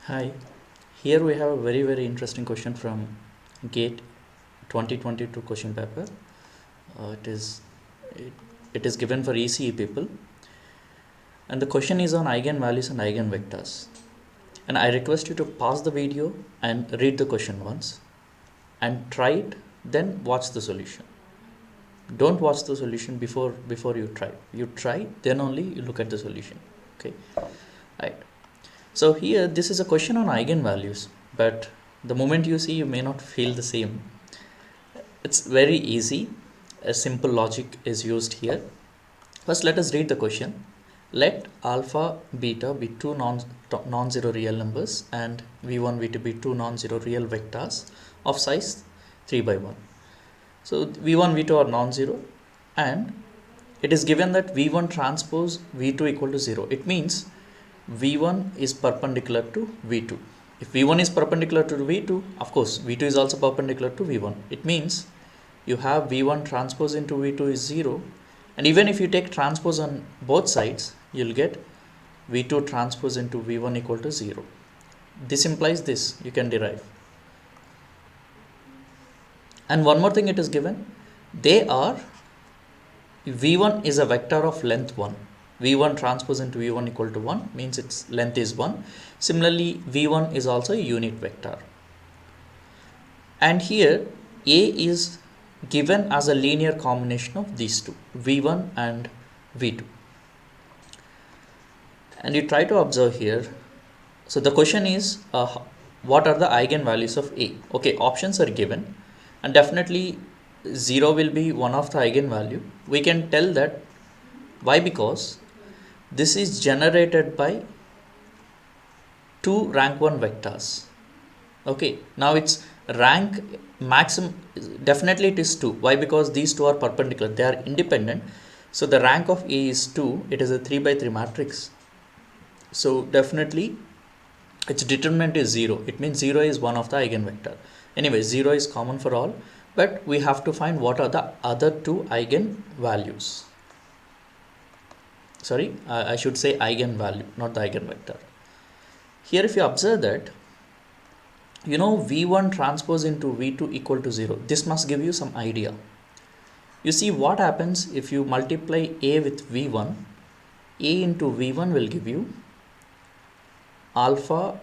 Hi, here we have a very interesting question from GATE 2022 question paper. Uh, it is it, it is given for ECE people, and the question is on eigenvalues and eigenvectors. And I request you to pause the video and read the question once, and try it. Then watch the solution. Don't watch the solution before you try. You try, then only you look at the solution. Okay, right. So here this is a question on eigenvalues, but the moment you see, you may not feel the same. It's very easy. A simple logic is used here. First, let us read the question. Let alpha beta be two non-zero real numbers and v1 v2 be two non-zero real vectors of size 3 by 1. So v1 v2 are non-zero, and it is given that v1 transpose v2 equal to 0. It means v1 is perpendicular to v2. If v1 is perpendicular to v2, of course v2 is also perpendicular to v1. It means you have v1 transpose into v2 is 0, and even if you take transpose on both sides, you'll get v2 transpose into v1 equal to 0. This implies this, you can derive. And one more thing it is given, they are, v1 is a vector of length 1. v1 transpose into v1 equal to 1 means its length is 1. Similarly, v1 is also a unit vector. And here A is given as a linear combination of these two, v1 and v2. And you try to observe here. So the question is, what are the eigenvalues of A? Okay, options are given, and definitely 0 will be one of the eigenvalue. We can tell that. Why? Because this is generated by two rank 1 vectors. Okay, now its rank maximum, definitely it is 2. Why? Because these two are perpendicular, they are independent. So the rank of A is 2. It is a 3 by 3 matrix. So definitely its determinant is 0. It means 0 is one of the eigenvector. Anyway, 0 is common for all, but we have to find what are the other two eigenvalues. Sorry, I should say eigenvalue, not the eigenvector. Here if you observe that, you know, v1 transpose into v2 equal to 0. This must give you some idea. You see what happens if you multiply A with v1. A into v1 will give you alpha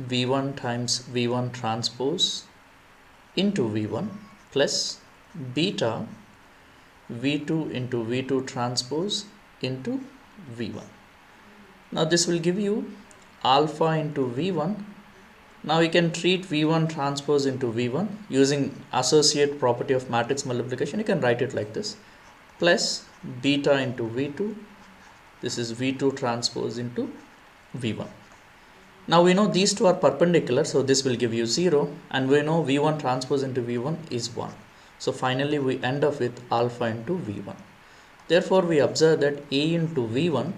v1 times v1 transpose into v1 plus beta v2 into v2 transpose into v1. Now this will give you alpha into v1. Now we can treat v1 transpose into v1 using associate property of matrix multiplication. You can write it like this, plus beta into v2. This is v2 transpose into v1. Now we know these two are perpendicular, so this will give you 0, and we know v1 transpose into v1 is 1. So finally we end up with alpha into v1. Therefore we observe that A into v1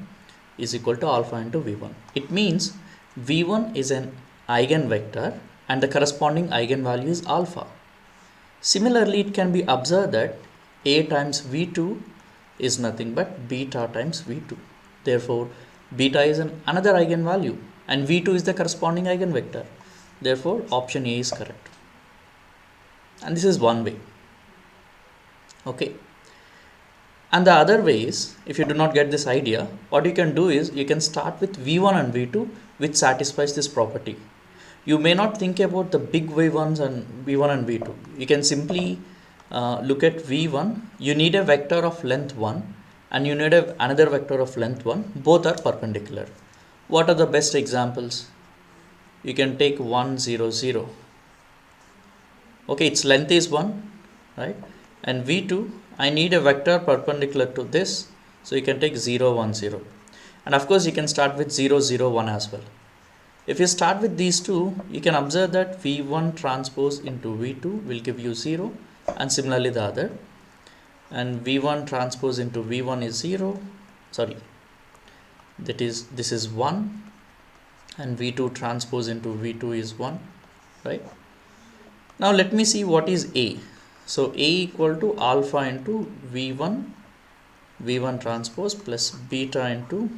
is equal to alpha into v1. It means v1 is an eigenvector and the corresponding eigenvalue is alpha. Similarly, it can be observed that A times v2 is nothing but beta times v2. Therefore beta is another eigenvalue and v2 is the corresponding eigenvector. Therefore option A is correct. And this is one way. Okay. And the other way is, if you do not get this idea, what you can do is you can start with v1 and v2 which satisfies this property. You may not think about the big v1s and v1 and v2. You can simply look at v1. You need a vector of length 1 and you need another vector of length 1. Both are perpendicular. What are the best examples? You can take 1 0 0. Okay, its length is 1, right? And v2, I need a vector perpendicular to this, so you can take 0 1 0. And of course you can start with 0 0 1 as well. If you start with these two, you can observe that v1 transpose into v2 will give you 0, and similarly the other. And v1 transpose into v1 is 0. Sorry, this is 1, and v2 transpose into v2 is 1, right? Now let me see what is A. So A equal to alpha into v1 transpose plus beta into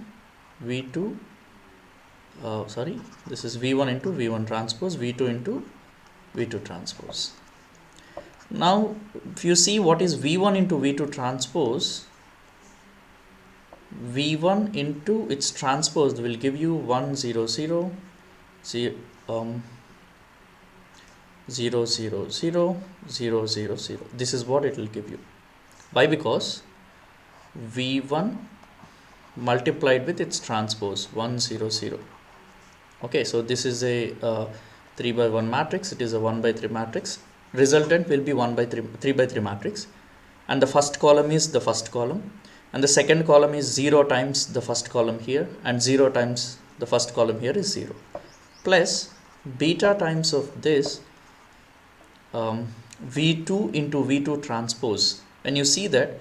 v2 sorry, this is v1 into v1 transpose, v2 into v2 transpose. Now if you see what is v1 into v2 transpose, v1 into its transpose will give you 1 0 0 0 0 0 0 0 0 0. This is what it will give you. Why? Because v1 multiplied with its transpose 1 0 0. Okay, so this is a 3 by 1 matrix. It is a 1 by 3 matrix. Resultant will be 1 by 3 by 3 matrix, and the first column is the first column, and the second column is 0 times the first column here, and 0 times the first column here is 0, plus beta times of this v2 into v2 transpose. When you see that,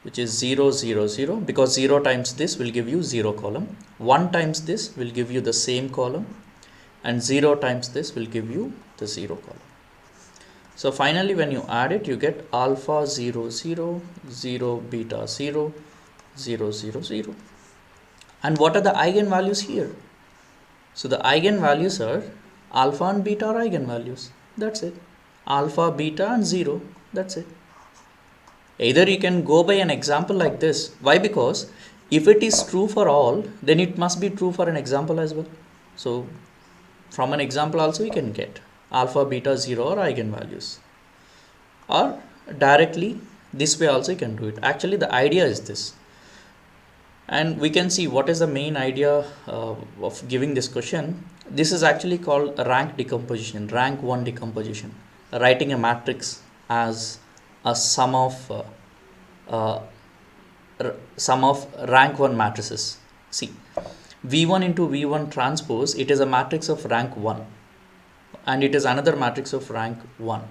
which is 0 0 0, because 0 times this will give you 0 column, 1 times this will give you the same column, and 0 times this will give you the 0 column. So finally when you add it, you get alpha 0 0 0 beta 0 0 0 0. And what are the eigenvalues here? So the eigenvalues are alpha and beta are eigenvalues. That's it. Alpha, beta and 0. That's it. Either you can go by an example like this. Why? Because if it is true for all, then it must be true for an example as well. So from an example also you can get alpha, beta, 0 are eigenvalues. Or directly this way also you can do it. Actually the idea is this. And we can see what is the main idea of giving this question. This is actually called rank decomposition, rank 1 decomposition. Writing a matrix as a sum of rank 1 matrices. See, v1 into v1 transpose, it is a matrix of rank 1, and it is another matrix of rank 1.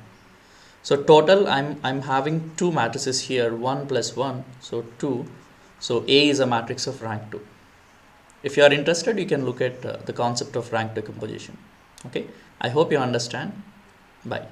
So total I'm having two matrices here, 1 plus 1, so 2. So A is a matrix of rank 2. If you are interested, you can look at the concept of rank decomposition. Okay, I hope you understand. Bye.